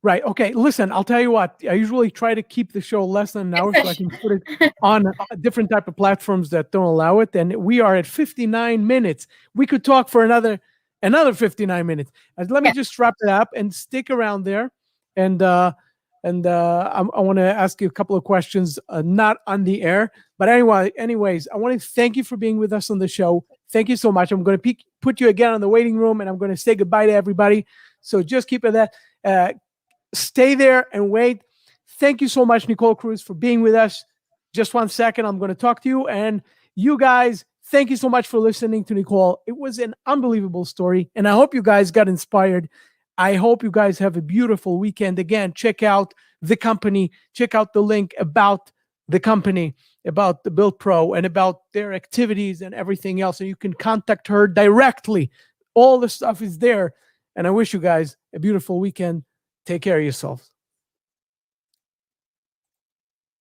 Right. Okay. Listen, I'll tell you what, I usually try to keep the show less than an hour so I can put it on different type of platforms that don't allow it. And we are at 59 minutes. We could talk for another 59 minutes. Let me just wrap it up and stick around there. And I want to ask you a couple of questions, not on the air, but anyways, I want to thank you for being with us on the show. Thank you so much. I'm going to put you again on the waiting room and I'm going to say goodbye to everybody. So just keep it that, stay there and wait. Thank you so much, Nicole Cruz, for being with us. Just 1 second. I'm going to talk to you and you guys, Thank you so much for listening to Nicole. It was an unbelievable story, and I hope you guys got inspired. I hope you guys have a beautiful weekend. Again, check out the company. Check out the link about the company, about the BuildPro, and about their activities and everything else. And you can contact her directly. All the stuff is there. And I wish you guys a beautiful weekend. Take care of yourselves.